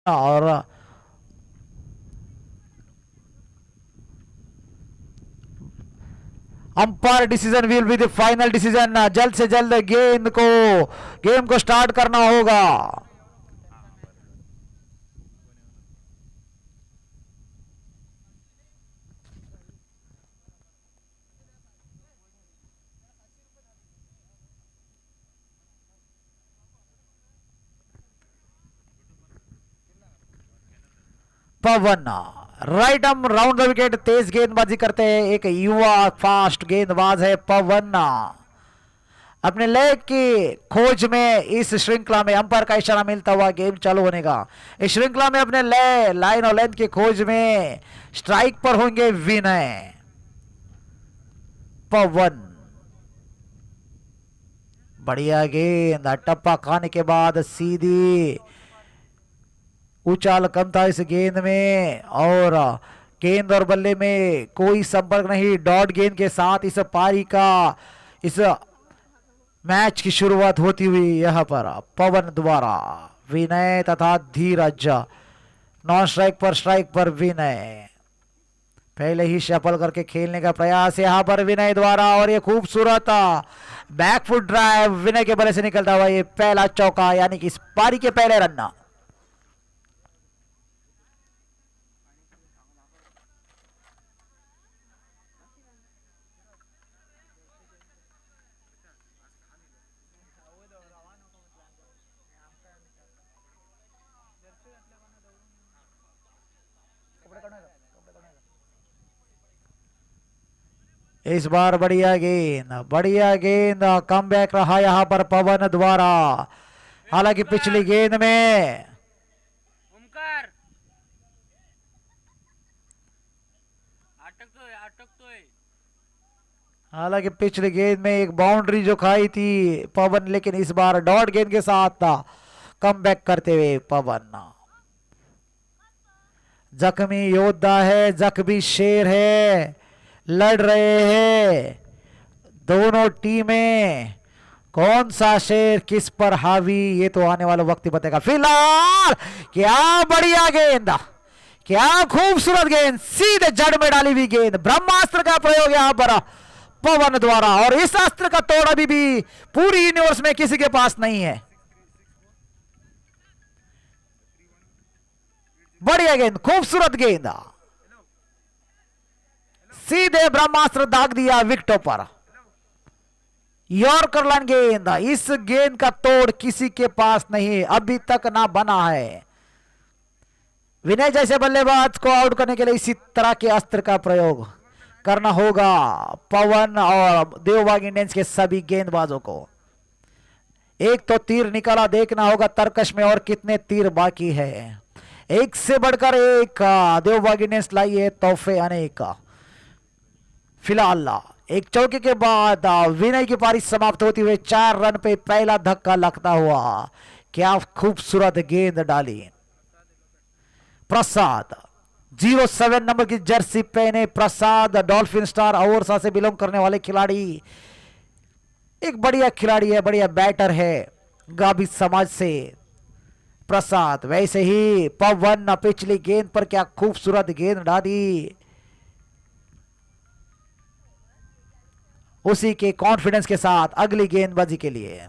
और umpire decision will be the final decision. जल्द से जल्द गेम को स्टार्ट करना होगा। Pawan right arm round the wicket, तेज गेंदबाजी करते हैं, एक युवा फास्ट गेंदबाज है पवन। अपने लेग की खोज में इस श्रृंखला में अंपायर का इशारा मिलता हुआ गेम चालू होने का। इस श्रृंखला में अपने लाइन और लेंथ की खोज में स्ट्राइक पर होंगे विनय। पवन बढ़िया गेंद, टप्पा खाने के बाद सीधी उछाल कम था इस गेंद में, और गेंद और बल्ले में कोई संपर्क नहीं। डॉट गेंद के साथ इस पारी का इस मैच की शुरुआत होती हुई यहां पर पवन द्वारा विनय तथा धीरज। नॉन स्ट्राइक पर विनय पहले ही शफल करके खेलने का प्रयास यहां पर विनय द्वारा, और ये खूबसूरत बैकफुट ड्राइव विनय के बल्ले से निकलता हुआ ये पहला चौका, यानी कि इस पारी के पहले रन। इस बार बढ़िया गेंद कम बैक रहा यहां पर पवन द्वारा। हालांकि पिछली गेंद में एक बाउंड्री जो खाई थी पवन, लेकिन इस बार डॉट गेंद के साथ था कम बैक करते हुए पवन। जख्मी योद्धा है, जख्मी शेर है, लड़ रहे हैं दोनों टीमें। कौन सा शेर किस पर हावी, ये तो आने वाला वक्त ही बताएगा। फिलहाल क्या बढ़िया गेंद, क्या खूबसूरत गेंद, सीधे जड़ में डाली हुई गेंद। ब्रह्मास्त्र का प्रयोग यहां पर पवन द्वारा, और इस अस्त्र का तोड़ अभी भी पूरी यूनिवर्स में किसी के पास नहीं है। बढ़िया गेंद, खूबसूरत गेंद, सीधे ब्रह्मास्त्र दाग दिया विकेटों पर। यॉर्कर लाइन गेंद, इस गेंद का तोड़ किसी के पास नहीं, अभी तक ना बना है। विनय जैसे बल्लेबाज को आउट करने के लिए इसी तरह के अस्त्र का प्रयोग करना होगा पवन और देवबाग इंडियंस के सभी गेंदबाजों को। एक तो तीर निकाला, देखना होगा तर्कश में और कितने तीर बाकी है। एक से बढ़कर एक देवबाग इंडियंस लाई है तोहफे अनेक। फिलहाल एक चौके के बाद विनय की पारी समाप्त होती हुए 4 रन पे पहला धक्का लगता हुआ। क्या खूबसूरत गेंद डाली प्रसाद। 07 नंबर की जर्सी पहने प्रसाद, डॉल्फिन स्टार ओरछा से बिलोंग करने वाले खिलाड़ी, एक बढ़िया खिलाड़ी है, बढ़िया बैटर है गाभी समाज से प्रसाद। वैसे ही पवन पिछली गेंद पर क्या खूबसूरत गेंद डाली, उसी के कॉन्फिडेंस के साथ अगली गेंदबाजी के लिए।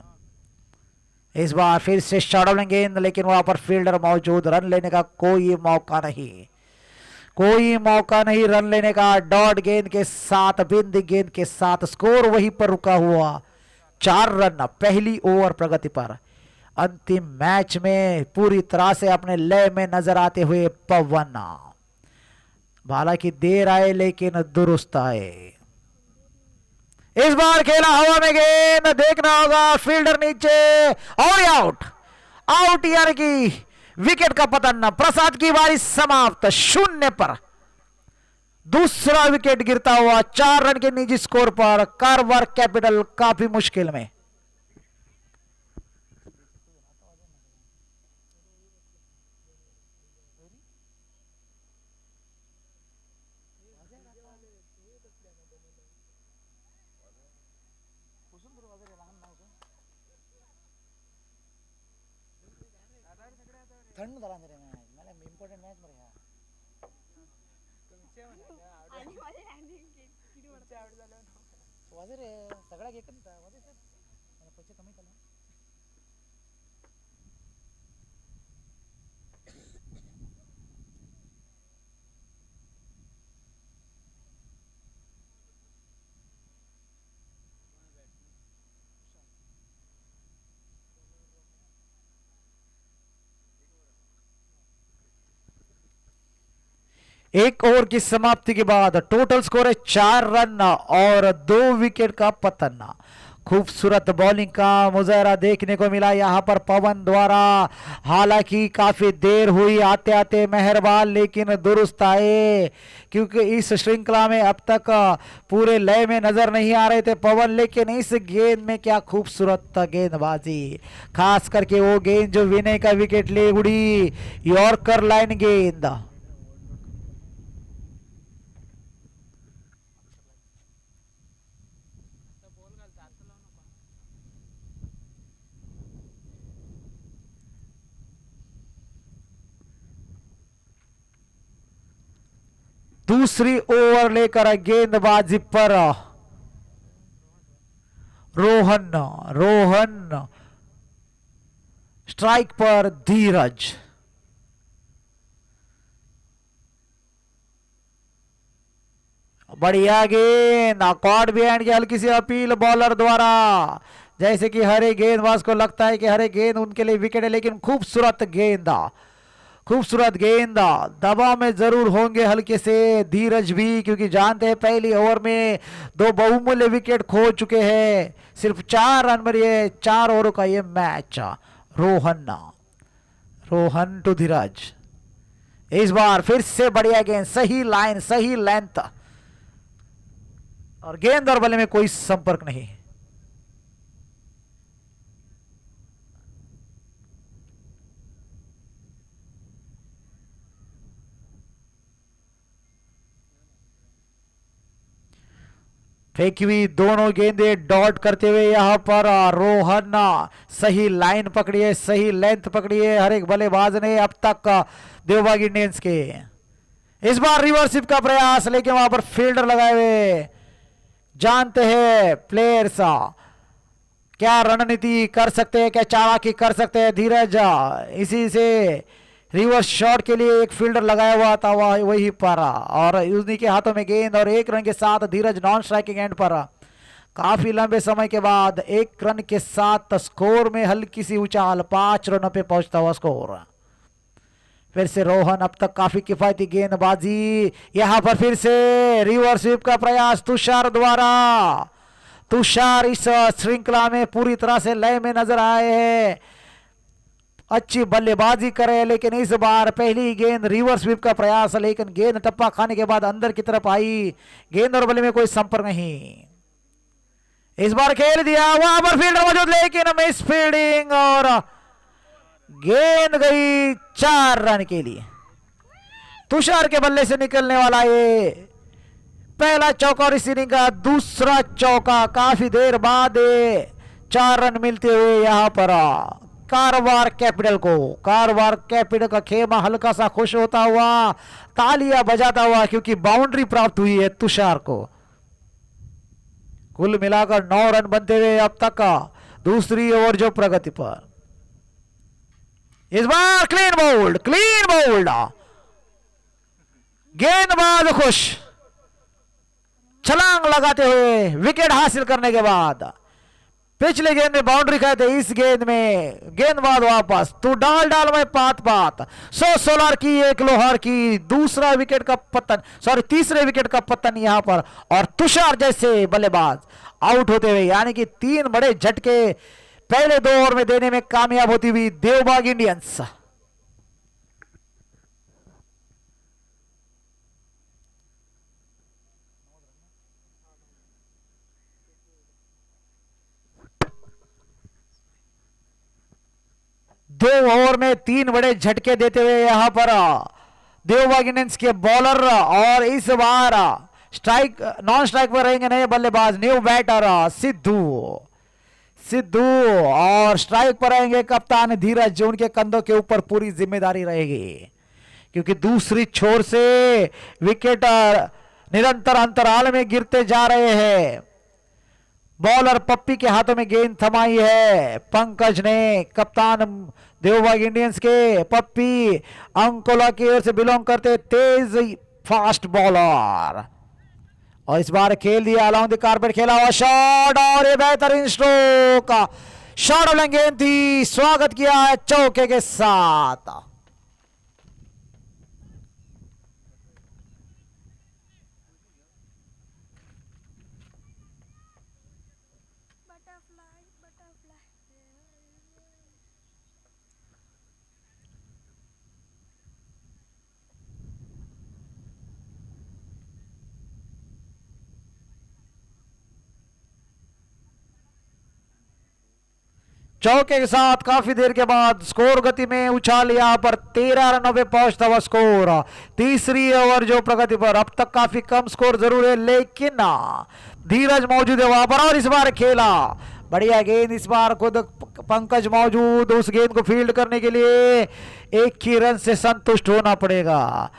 इस बार फिर से शॉर्ट गेंद, लेकिन वहां पर फील्डर मौजूद, रन लेने का कोई मौका नहीं रन लेने का। डॉट गेंद के साथ, बिंदी गेंद के साथ स्कोर वहीं पर रुका हुआ। 4 रन पहली ओवर प्रगति पर। अंतिम मैच में पूरी तरह से अपने लय में नजर आते हुए पवन, हालांकि देर आए लेकिन दुरुस्त आए। इस बार खेला हवा में गेंद, देखना होगा फील्डर नीचे और आउट यानी कि विकेट का पतन। प्रसाद की बारी समाप्त, 0 पर दूसरा विकेट गिरता हुआ 4 रन के निजी स्कोर पर। कारवार कैपिटल काफी मुश्किल में। थंड झाला रे मॅच मला इम्पॉर्टंट मॅच मरे वाजे रे सगळ्या एक वाजे सर मला पैसे कमी केला एक ओवर की समाप्ति के बाद टोटल स्कोर है 4 रन और 2 विकेट का पतन। खूबसूरत बॉलिंग का मुजाहरा देखने को मिला यहां पर पवन द्वारा। हालांकि काफी देर हुई आते आते मेहरबान, लेकिन दुरुस्त आए क्योंकि इस श्रृंखला में अब तक पूरे लय में नजर नहीं आ रहे थे पवन, लेकिन इस गेंद में क्या खूबसूरत गेंदबाजी, खास करके वो गेंद जो विनय का विकेट ले उड़ी, यॉर्कर लाइन गेंद। दूसरी ओवर लेकर गेंदबाजी पर रोहन स्ट्राइक पर धीरज। बढ़िया गेंद, कॉर्ड बिहाइंड की हल्की सी अपील बॉलर द्वारा, जैसे कि हर एक गेंदबाज को लगता है कि हर एक गेंद उनके लिए विकेट है, लेकिन खूबसूरत गेंद, खूबसूरत गेंद। दबाव में जरूर होंगे हल्के से धीरज भी, क्योंकि जानते हैं पहली ओवर में 2 बहुमूल्य विकेट खो चुके हैं। सिर्फ 4 रन पर ये 4 ओवरों का ये मैच। रोहन टू धीरज, इस बार फिर से बढ़िया गेंद, सही लाइन, सही लेंथ, और गेंद और बल्ले में कोई संपर्क नहीं। फेंकी हुई दोनों गेंदे डॉट करते हुए यहां पर रोहन सही लाइन पकड़ी है, सही लेंथ पकड़ी है हर एक बल्लेबाज ने अब तक देवबाग इंडियंस के। इस बार रिवर्सिप का प्रयास, लेकिन वहां पर फील्डर लगाए हुए। जानते हैं प्लेयर्स क्या रणनीति कर सकते हैं, क्या चालाकी कर सकते हैं धीरज। इसी से रिवर्स शॉट के लिए एक फील्डर लगाया हुआ था वही पर, और उन्हीं के हाथों में गेंद, और 1 रन के साथ धीरज नॉन स्ट्राइकिंग एंड पर। काफी लंबे समय के बाद 1 रन के साथ स्कोर में हल्की सी उछाल, 5 रनों पे पहुंचता हुआ स्कोर। फिर से रोहन, अब तक काफी किफायती गेंदबाजी, यहां पर फिर से रिवर्स स्वीप का प्रयास तुषार द्वारा। तुषार इस श्रृंखला में पूरी तरह से लय में नजर आए हैं, अच्छी बल्लेबाजी करे, लेकिन इस बार पहली गेंद रिवर्स स्वीप का प्रयास, लेकिन गेंद टप्पा खाने के बाद अंदर की तरफ आई, गेंद और बल्ले में कोई संपर्क नहीं। इस बार खेल दिया, वहां पर फील्डर मौजूद, लेकिन मिस फील्डिंग, और गेंद गई 4 रन के लिए। तुषार के बल्ले से निकलने वाला ये पहला चौका और इस इनिंग का दूसरा चौका। काफी देर बाद 4 रन मिलते हुए यहां पर कारवार कैपिटल को, कारवार कैपिटल का खेमा हल्का सा खुश होता हुआ, तालियां बजाता हुआ, क्योंकि बाउंड्री प्राप्त हुई है तुषार को। कुल मिलाकर 9 रन बनते हुए अब तक दूसरी ओवर जो प्रगति पर। इस बार क्लीन बोल्ड, क्लीन बोल्ड, गेंदबाज खुश, छलांग लगाते हुए विकेट हासिल करने के बाद। पिछले गेंद में बाउंड्री खाए थे, इस गेंद में गेंदबाज वापस, तू डाल में पात पात, 100 सोलर की 1 लोहार की, दूसरा विकेट का पतन, सॉरी तीसरे विकेट का पतन यहां पर, और तुषार जैसे बल्लेबाज आउट होते हुए, यानी कि 3 बड़े झटके पहले 2 ओवर में देने में कामयाब होती हुई देवबाग इंडियंस। दो ओवर में 3 बड़े झटके देते हुए यहां पर देवबाग इंडियंस के बॉलर, और इस बार स्ट्राइक नॉन स्ट्राइक पर रहेंगे नए बल्लेबाज, न्यू बैटर सिद्धू। सिद्धू और स्ट्राइक पर रहेंगे कप्तान धीरज, जो उनके कंधों के ऊपर पूरी जिम्मेदारी रहेगी, क्योंकि दूसरी छोर से विकेट निरंतर अंतराल में गिरते जा रहे हैं। बॉलर पप्पी के हाथों में गेंद थमाई है पंकज ने, कप्तान देवबाग इंडियंस के। पप्पी अंकोला की ओर से बिलोंग करते तेज फास्ट बॉलर, और इस बार खेल दिया अलाउंग द कारपेट, खेला हुआ शॉट और ये बेहतरीन स्ट्रोक, शॉट बॉलिंग गेंद थी, स्वागत किया है चौके के साथ। चौके के साथ काफी देर के बाद स्कोर गति में उछाल, यहां पर 13 रनों पे पहुंचता हुआ स्कोर। तीसरी ओवर जो प्रगति पर, अब तक काफी कम स्कोर जरूर है, लेकिन धीरज मौजूद है वहां पर, और इस बार खेला बढ़िया गेंद। इस बार खुद पंकज मौजूद, उस गेंद को फील्ड करने के लिए एक ही रन से संतुष्ट होना पड़ेगा।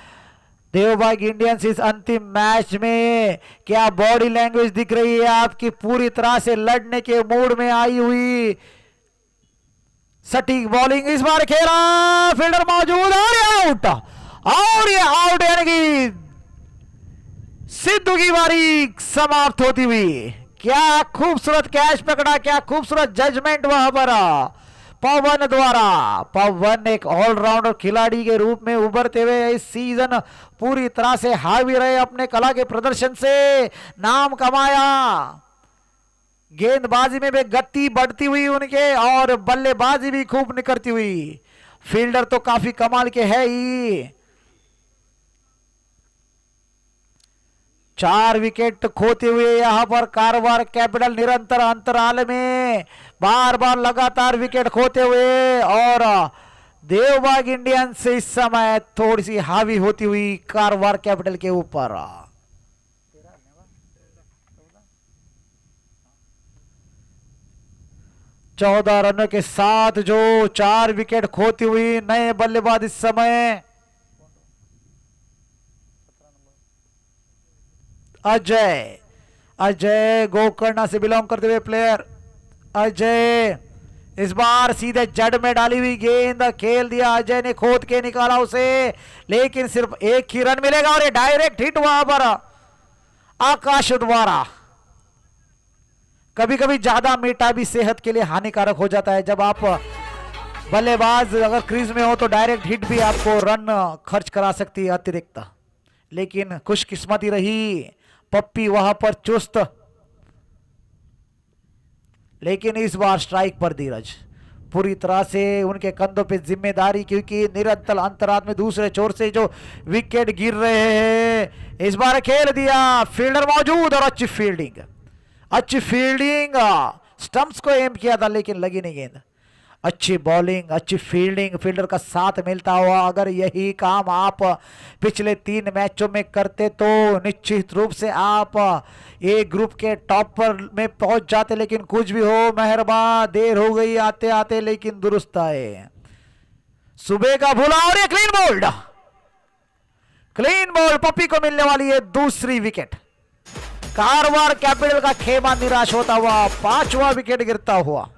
देवबाग इंडियंस इस अंतिम मैच में क्या बॉडी लैंग्वेज दिख रही है आपकी, पूरी तरह से लड़ने के मूड में आई हुई। सटीक बॉलिंग, इस बार खेला, फील्डर मौजूद और ये आउट, और ये आउट, यानी कि सिद्धू की बारी समाप्त होती हुई। क्या खूबसूरत कैच पकड़ा, क्या खूबसूरत जजमेंट वहां पर पवन द्वारा। पवन एक ऑलराउंडर खिलाड़ी के रूप में उभरते हुए इस सीजन पूरी तरह से हावी रहे, अपने कला के प्रदर्शन से नाम कमाया। गेंदबाजी में भी गति बढ़ती हुई उनके, और बल्लेबाजी भी खूब निकलती हुई। फील्डर तो काफी कमाल के है ही। 4 विकेट खोते हुए यहां पर कारवार कैपिटल निरंतर अंतराल में बार बार लगातार विकेट खोते हुए, और देवबाग इंडियंस इस समय थोड़ी सी हावी होती हुई कारवार कैपिटल के ऊपर। 14 रनों के साथ जो 4 विकेट खोती हुई नए बल्लेबाज इस समय अजय। अजय गोकर्णा से बिलोंग करते हुए प्लेयर अजय, इस बार सीधे जड़ में डाली हुई गेंद खेल दिया, अजय ने खोद के निकाला उसे, लेकिन सिर्फ एक ही रन मिलेगा, और ये डायरेक्ट हिट वहां पर आकाश द्वारा। कभी कभी ज्यादा मीठा भी सेहत के लिए हानिकारक हो जाता है। जब आप बल्लेबाज अगर क्रीज में हो तो डायरेक्ट हिट भी आपको रन खर्च करा सकती है अतिरिक्त, लेकिन खुशकिस्मती रही पप्पी वहां पर चुस्त, लेकिन इस बार स्ट्राइक पर धीरज, पूरी तरह से उनके कंधों पे जिम्मेदारी, क्योंकि निरंतर अंतराल में दूसरे छोर से जो विकेट गिर रहे हैं। इस बार खेल दिया, फील्डर मौजूद और अच्छी फील्डिंग, अच्छी फील्डिंग, स्टंप्स को एम किया था लेकिन लगी नहीं गेंद। अच्छी बॉलिंग, अच्छी फील्डिंग, फील्डर का साथ मिलता हुआ अगर यही काम आप पिछले 3 मैचों में करते तो निश्चित रूप से आप एक ग्रुप के टॉप पर में पहुंच जाते। लेकिन कुछ भी हो मेहरबान, देर हो गई आते आते, लेकिन दुरुस्त आए। सुबह का भूला और एक क्लीन बोल्ड, क्लीन बोल्ड पप्पी को मिलने वाली है दूसरी विकेट। कारवार कैपिटल का खेमा निराश होता हुआ 5वां विकेट गिरता हुआ।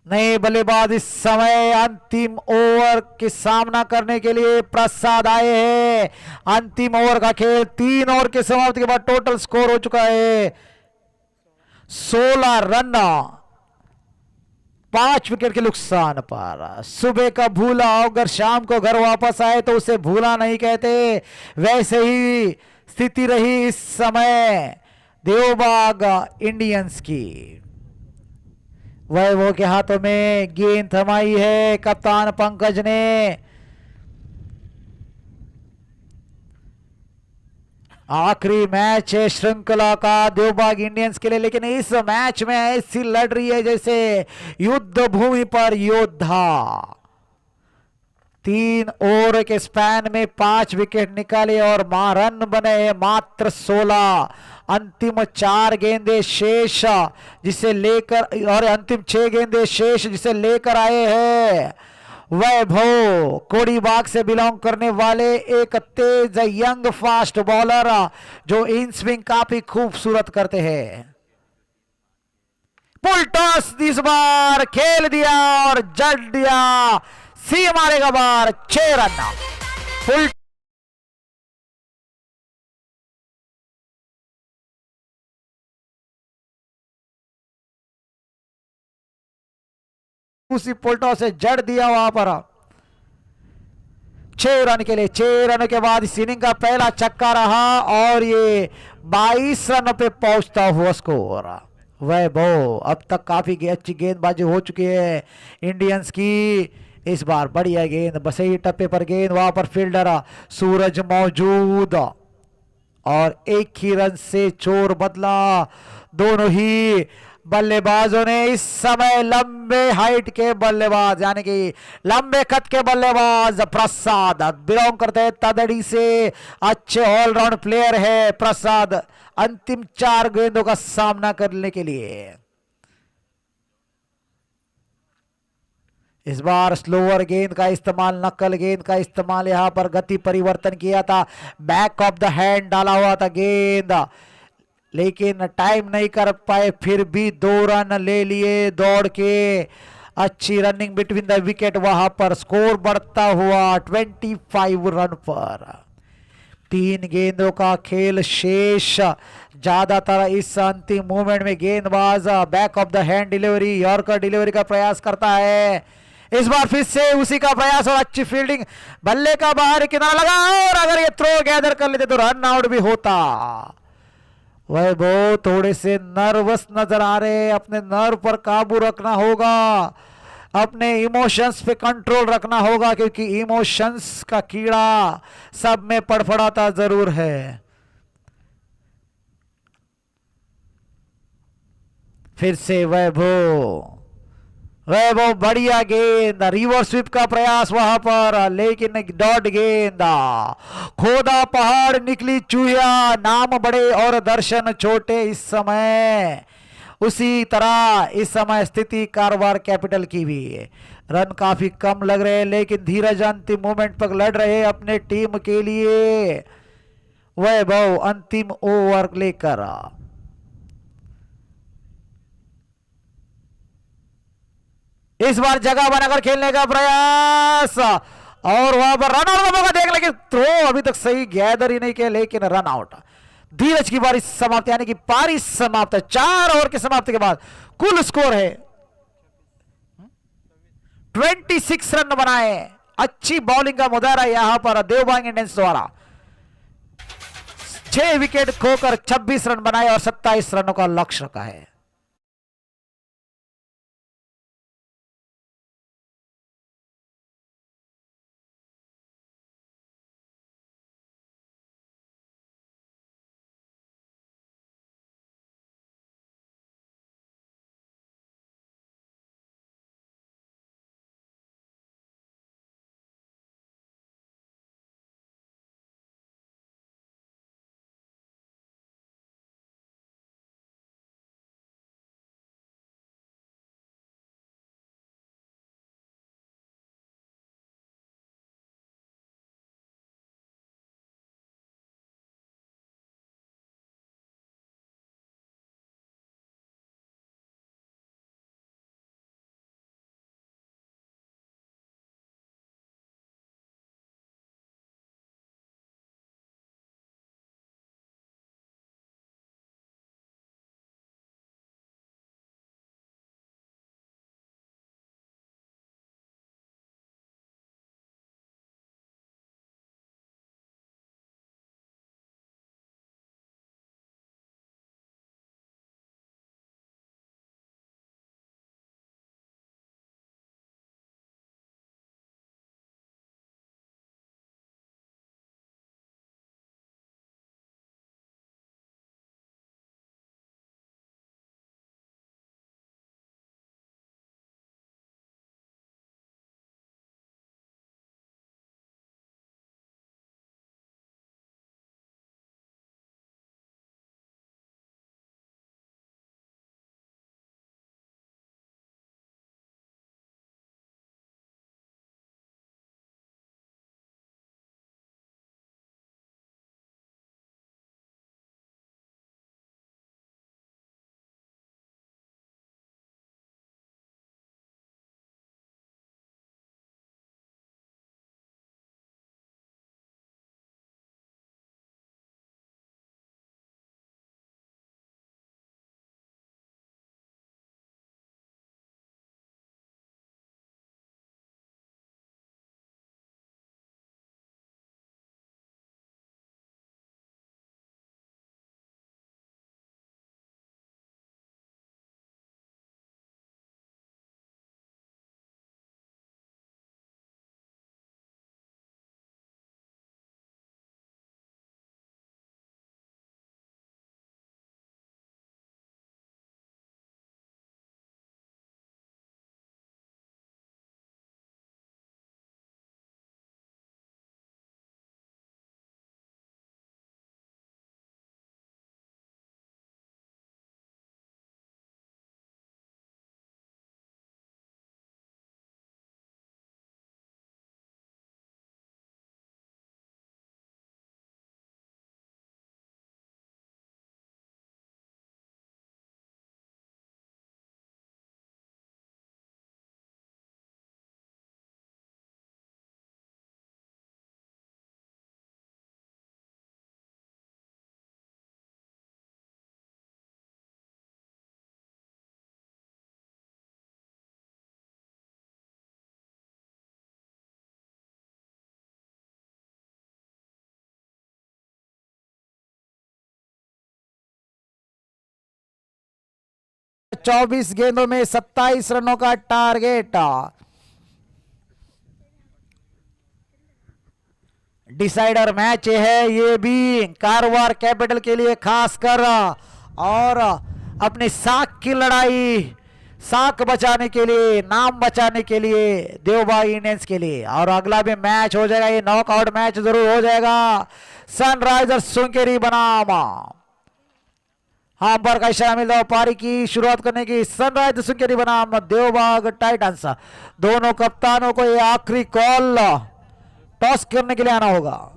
नए बल्लेबाज इस समय अंतिम ओवर के सामना करने के लिए प्रसाद आए हैं। अंतिम ओवर का खेल 3 ओवर के समाप्ति के बाद टोटल स्कोर हो चुका है 16 रन। 5 विकेट के नुकसान पर। सुबह का भूला अगर शाम को घर वापस आए तो उसे भूला नहीं कहते, वैसे ही स्थिति रही इस समय देवबाग इंडियंस की। वैभव के हाथों में गेंद थमाई है कप्तान पंकज ने। आखिरी मैच है श्रृंखला का देवबाग इंडियंस के लिए, लेकिन इस मैच में ऐसी लड़ रही है जैसे युद्ध भूमि पर योद्धा। 3 ओवर के स्पैन में 5 विकेट निकाले और रन बने मात्र 16। अंतिम 4 गेंदे शेष जिसे लेकर और अंतिम 6 गेंदे शेष जिसे लेकर आए हैं वैभव, कोडीबाग से बिलोंग करने वाले एक तेज यंग फास्ट बॉलर जो इन स्विंग काफी खूबसूरत करते हैं। पुल टॉस इस बार खेल दिया और जड़ दिया, सी मारेगा बार 6 रन। फुल उसी पुलटो से जड़ दिया वहां पर 6 रन के लिए। 6 रन के बाद इस इनिंग का पहला छक्का रहा और ये 22 रन पे पहुंचता हुआ स्कोर। वैभव अब तक काफी अच्छी गेंदबाजी हो चुकी है इंडियंस की। इस बार बढ़िया गेंद, बस ही टप्पे पर गेंद, वहां पर फील्डर सूरज मौजूद और एक ही रन से चोर बदला। दोनों ही बल्लेबाजों ने इस समय लंबे हाइट के बल्लेबाज यानी कि लंबे कद के बल्लेबाज प्रसाद बिलोंग करते हैं तदड़ी से, अच्छे ऑलराउंड प्लेयर है प्रसाद अंतिम 4 गेंदों का सामना करने के लिए। इस बार स्लोअर गेंद का इस्तेमाल, नकल गेंद का इस्तेमाल, यहां पर गति परिवर्तन किया था, बैक ऑफ द हैंड डाला हुआ था गेंद, लेकिन टाइम नहीं कर पाए, फिर भी 2 रन ले लिए दौड़ के। अच्छी रनिंग बिटवीन द विकेट, वहां पर स्कोर बढ़ता हुआ 25 रन पर। 3 गेंदों का खेल शेष। ज्यादातर इस अंतिम मूवमेंट में गेंदबाज back of the hand delivery, yorker delivery का प्रयास करता है। इस बार फिर से उसी का प्रयास और अच्छी फील्डिंग, बल्ले का बाहर किनारा लगा और अगर ये थ्रो गैदर कर लेते तो रन आउट भी होता। वैभव थोड़े से नर्वस नजर आ रहे, अपने नर्व पर काबू रखना होगा, अपने इमोशंस पे कंट्रोल रखना होगा, क्योंकि इमोशंस का कीड़ा सब में फड़फड़ाता जरूर है। फिर से वैभव बढ़िया गेंद, रिवर्स स्वीप का प्रयास वहां पर, लेकिन डॉट गेंद, खोदा पहाड़ निकली चूहिया, नाम बड़े और दर्शन छोटे। इस समय उसी तरह इस समय स्थिति कारवार कैपिटल की भी है। रन काफी कम लग रहे हैं, लेकिन धीरज अंतिम मोमेंट पर लड़ रहे अपने टीम के लिए। वैभव अंतिम ओवर लेकर इस बार जगह बनाकर खेलने का प्रयास और वहां पर रन आउट का मौका देख, लेकिन थ्रो अभी तक सही गैदर ही नहीं किया, लेकिन रन आउट। धीरज की बारी समाप्त यानी कि पारी समाप्त है। 4 ओवर की समाप्ति के बाद कुल स्कोर है 26 रन बनाए। अच्छी बॉलिंग का मुजाहरा यहां पर देवबाग इंडियंस द्वारा। 6 विकेट खोकर 26 रन बनाए और 27 रनों का लक्ष्य रखा है। 24 गेंदों में 27 रनों का टारगेट। डिसाइडर मैच है ये भी कारवार कैपिटल के लिए खासकर, और अपनी साख की लड़ाई, साख बचाने के लिए, नाम बचाने के लिए देवबाग इंडियंस के लिए। और अगला भी मैच हो जाएगा, ये नॉकआउट मैच जरूर हो जाएगा। सनराइजर्स सुनकेरी बनाम हाँ पर का इशारा मिल रहा पारी की शुरुआत करने की। सनराइजर्स सुनकेरी बनाम देवबाग टाइटंस, दोनों कप्तानों को ये आखिरी कॉल टॉस करने के लिए आना होगा।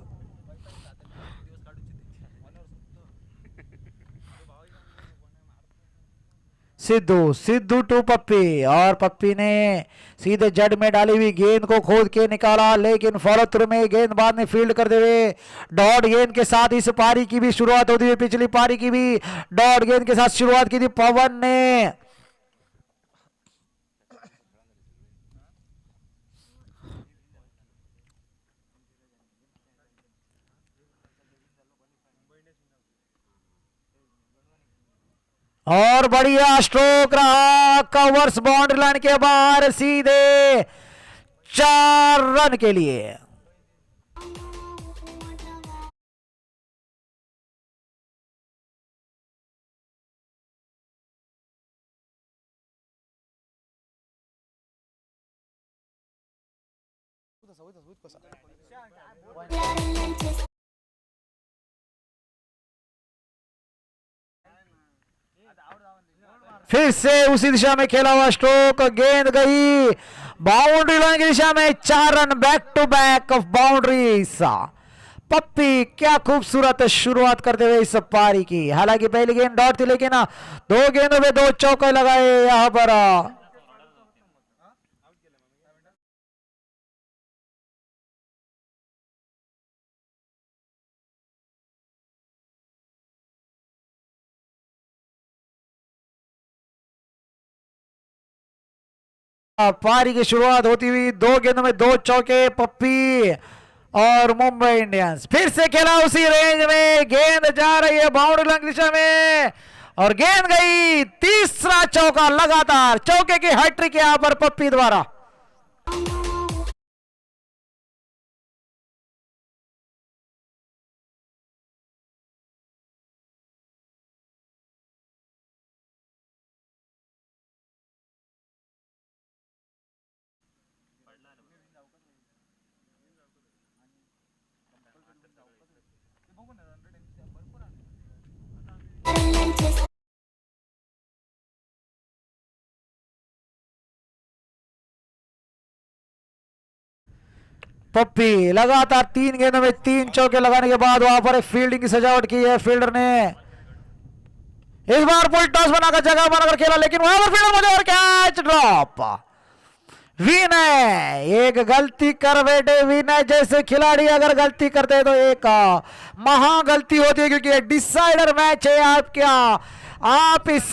सिद्धू टू पप्पी, और पप्पी ने सीधे जड़ में डाली हुई गेंद को खोद के निकाला, लेकिन फॉलो थ्रू में गेंदबाज ने फील्ड करते हुए डॉट गेंद के साथ इस पारी की भी शुरुआत होती हुई, पिछली पारी की भी डॉट गेंद के साथ शुरुआत की थी पवन ने। और बढ़िया स्ट्रोक रहा, कवर्स बाउंड्री लाइन के बाहर सीधे 4 रन के लिए। फिर से उसी दिशा में खेला हुआ स्ट्रोक, गेंद गई बाउंड्री लाइन की दिशा में, 4 run back to back of boundaries. Pappi क्या खूबसूरत शुरुआत करते हुए इस पारी की। हालांकि पहली गेंद डॉट थी, लेकिन 2 गेंदों में 2 चौके लगाए यहां पर। पारी की शुरुआत होती हुई 2 गेंदों में 2 चौके पप्पी और मुंबई इंडियंस। फिर से खेला उसी रेंज में, गेंद जा रही है बाउंड्री लाइन दिशा में और गेंद गई, तीसरा चौका लगातार, चौके की हैट्रिक यहां पर पप्पी द्वारा। पप्पी लगातार 3 गेंदों में 3 चौके लगाने के बाद वहां पर एक फील्डिंग की सजावट की है फील्डर ने। इस बार फुल टॉस बनाकर जगह बनाकर खेला, लेकिन वहां पर फील्डर मुझे और कैच ड्रॉप। विनय एक गलती कर बैठे, विनय जैसे खिलाड़ी अगर गलती करते हैं तो एक महा गलती होती है, क्योंकि डिसाइडर मैच है आपका। आप इस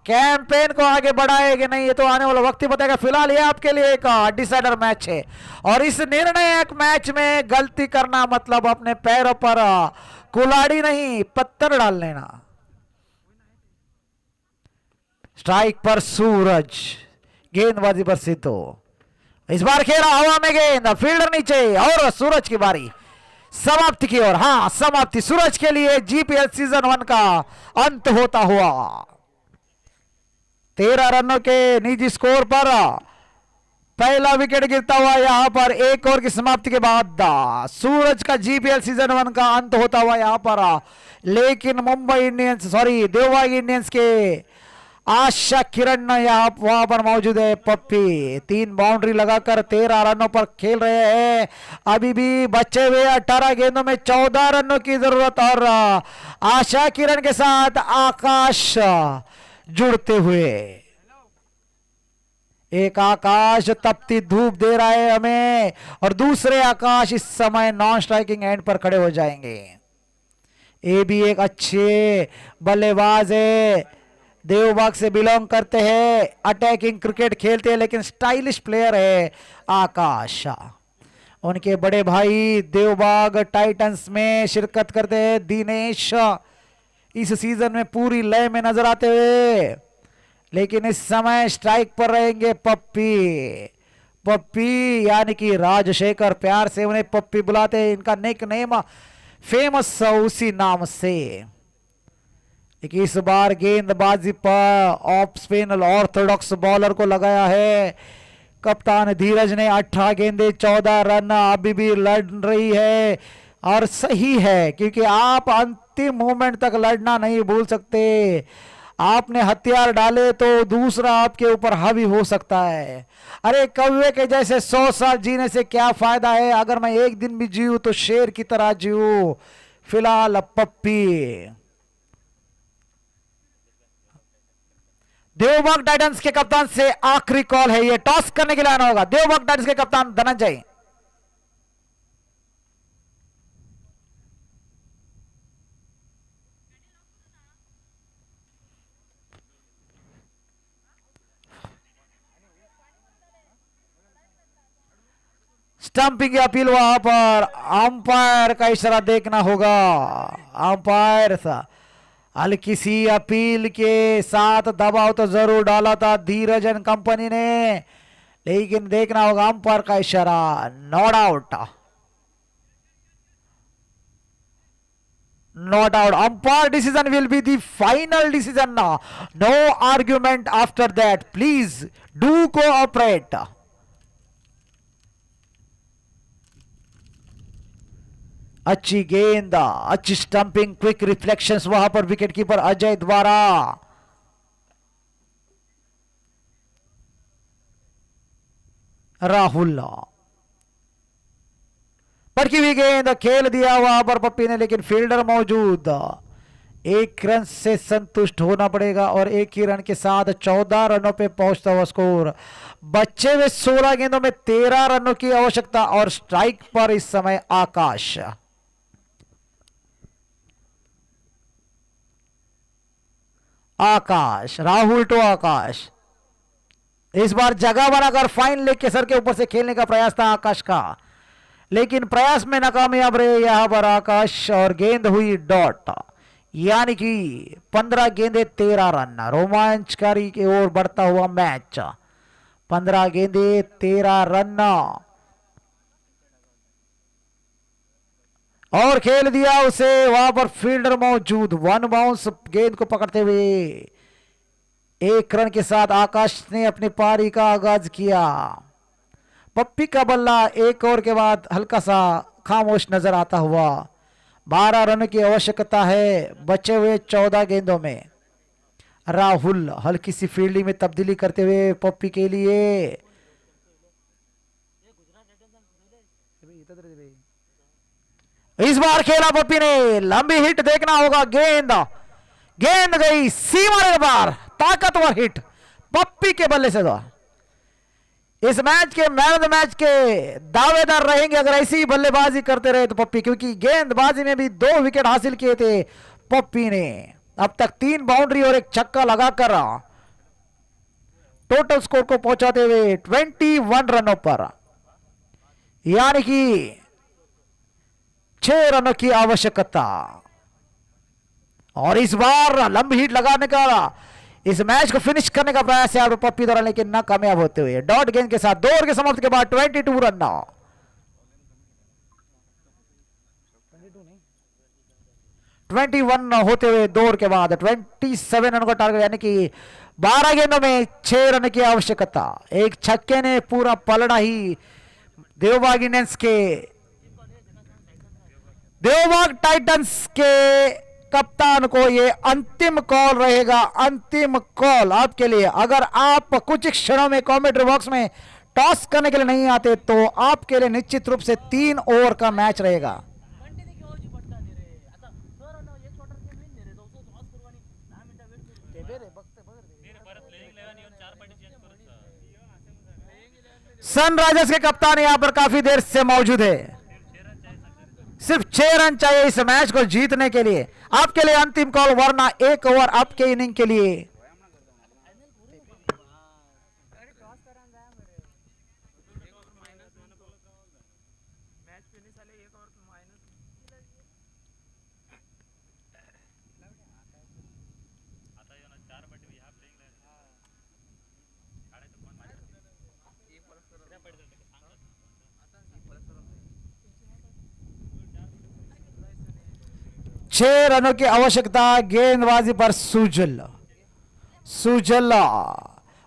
कैंपेन को आगे बढ़ाएंगे नहीं, ये तो आने वाला वक्त ही बताएगा। फिलहाल ये आपके लिए एक डिसाइडर मैच है, और इस निर्णायक मैच में गलती करना मतलब अपने पैरों पर कुल्हाड़ी नहीं पत्थर डाल लेना। स्ट्राइक पर सूरज, गेंदबाजी पर सिद्धू। इस बार खेला हवा में गेंद, फील्डर नीचे और सूरज की बारी समाप्ति की ओर। हाँ समाप्ति, सूरज के लिए जीपीएल सीजन 1 का अंत होता हुआ 13 रनों के निजी स्कोर पर पहला विकेट गिरता हुआ यहां पर 1 ओवर की समाप्ति के बाद सूरज का जीपीएल सीजन 1 का अंत होता हुआ यहां पर। लेकिन मुंबई इंडियंस देवबाग इंडियंस के आशा किरण यहाँ वहां पर मौजूद है। पप्पी 3 बाउंड्री लगाकर 13 रनों पर खेल रहे हैं। अभी भी बचे हुए 18 गेंदों में 14 रनों की जरूरत, और आशा किरण के साथ आकाश जुड़ते हुए। एक आकाश तपती धूप दे रहा है हमें, और दूसरे आकाश इस समय नॉन स्ट्राइकिंग एंड पर खड़े हो जाएंगे। ये भी एक अच्छे बल्लेबाज है, देवबाग से बिलोंग करते हैं, अटैकिंग क्रिकेट खेलते हैं, लेकिन स्टाइलिश प्लेयर है आकाश। उनके बड़े भाई देवबाग टाइटंस में शिरकत करते हैं दिनेश, इस सीजन में पूरी लय में नजर आते हुए लेकिन इस समय स्ट्राइक पर रहेंगे पप्पी। पप्पी यानी कि राजशेखर, प्यार से उन्हें पप्पी बुलाते हैं, इनका निक नेम फेमस उसी नाम से। लेकिन इस बार गेंदबाजी पर ऑफ स्पिन ऑर्थोडॉक्स बॉलर को लगाया है कप्तान धीरज ने। 18 गेंदे 14 रन, अभी भी लड़ रही है और सही है, क्योंकि आप अंतिम मोमेंट तक लड़ना नहीं भूल सकते। आपने हथियार डाले तो दूसरा आपके ऊपर हावी हो सकता है। अरे कौवे के जैसे 100 साल जीने से क्या फायदा है, अगर मैं एक दिन भी जीऊं तो शेर की तरह जीऊं। फिलहाल पप्पी। देवबाग टाइटंस के कप्तान से आखिरी कॉल है, ये टॉस करने के लिए आना होगा। देवबाग टाइटंस के कप्तान धनंजय। स्टंपिंग की अपील वहां पर अंपायर का इशारा देखना होगा। अंपायर हल्की सी अपील के साथ दबाव तो जरूर डाला था धीरज एंड कंपनी ने, लेकिन देखना होगा अंपायर का इशारा। Not out, not out. Umpire decision will be the final decision ना, no argument after that, please do cooperate. अच्छी गेंद, अच्छी स्टंपिंग, क्विक रिफ्लेक्शंस वहां पर विकेट कीपर अजय द्वारा। राहुल पटकी हुई गेंद खेल दिया वहां पर पप्पी ने, लेकिन फील्डर मौजूद। एक रन से संतुष्ट होना पड़ेगा और एक ही रन के साथ 14 रनों पे पहुंचता हुआ स्कोर। बच्चे हुए 16 गेंदों में 13 रनों की आवश्यकता और स्ट्राइक पर इस समय आकाश। आकाश, राहुल टू आकाश। इस बार जगह बनाकर फाइन लेग के सर के ऊपर से खेलने का प्रयास था आकाश का, लेकिन प्रयास में नाकामयाब रहे यहां पर आकाश और गेंद हुई डॉट। यानी कि 15 गेंदे 13 रन, रोमांचकारी की ओर बढ़ता हुआ मैच। 15 गेंदे 13 रन और खेल दिया उसे, वहां पर फील्डर मौजूद। वन बाउंस गेंद को पकड़ते हुए एक रन के साथ आकाश ने अपनी पारी का आगाज किया। पप्पी का बल्ला एक ओवर के बाद हल्का सा खामोश नजर आता हुआ। 12 रन की आवश्यकता है बचे हुए 14 गेंदों में। राहुल हल्की सी फील्डिंग में तब्दीली करते हुए पप्पी के लिए। इस बार खेला पप्पी ने, लंबी हिट देखना होगा। गेंद गेंद गई सीमा के बाहर, ताकतवर हिट पप्पी के बल्ले से। दो इस मैच के मैन ऑफ द मैच के दावेदार रहेंगे अगर ऐसी ही बल्लेबाजी करते रहे तो पप्पी, क्योंकि गेंदबाजी में भी 2 विकेट हासिल किए थे पप्पी ने। अब तक 3 बाउंड्री और एक छक्का लगाकर टोटल स्कोर को पहुंचाते हुए 21 रनों पर, यानी कि 6 रनों की आवश्यकता। और इस बार लंबी हिट लगाने का, इस मैच को फिनिश करने का प्रयास है पप्पी द्वारा, लेकिन नाकामयाब होते हुए डॉट गेंद के साथ 2 ओवर के समाप्ति के बाद 22 रन। 21 होते हुए 2 ओवर के बाद 27 रन का टारगेट, यानी कि 12 गेंदों में 6 रन की आवश्यकता। एक छक्के ने पूरा पलड़ा ही देवबाग इंडियंस के, देवबाग टाइटंस के कप्तान को ये अंतिम कॉल रहेगा। अंतिम कॉल आपके लिए। अगर आप कुछ क्षणों में कमेंट्री बॉक्स में टॉस करने के लिए नहीं आते तो आपके लिए निश्चित रूप से 3 ओवर का मैच रहेगा। सनराइजर्स के कप्तान यहां पर काफी देर से मौजूद है। सिर्फ 6 रन चाहिए इस मैच को जीतने के लिए। आपके लिए अंतिम कॉल, वरना 1 ओवर आपके इनिंग के लिए। 6 रनों की आवश्यकता गेंदबाजी पर सुजल।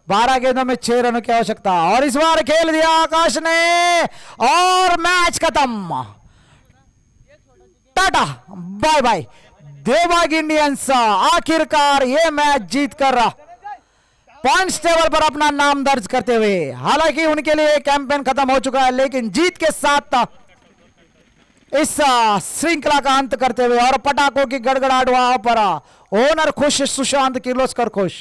12 गेंदों में 6 रनों की आवश्यकता और इस बार खेल दिया आकाश ने और मैच खत्म। Tata bye bye. देवबाग इंडियंस आखिरकार ये मैच जीतकर पॉइंट्स टेबल पर अपना नाम दर्ज करते हुए, हालांकि उनके लिए कैंपेन खत्म हो चुका है, लेकिन जीत के साथ इस श्रृंखला का अंत करते हुए और पटाखों की गड़गड़ाहट वहां पर ओनर खुश, सुशांत किर्लोस्कर खुश।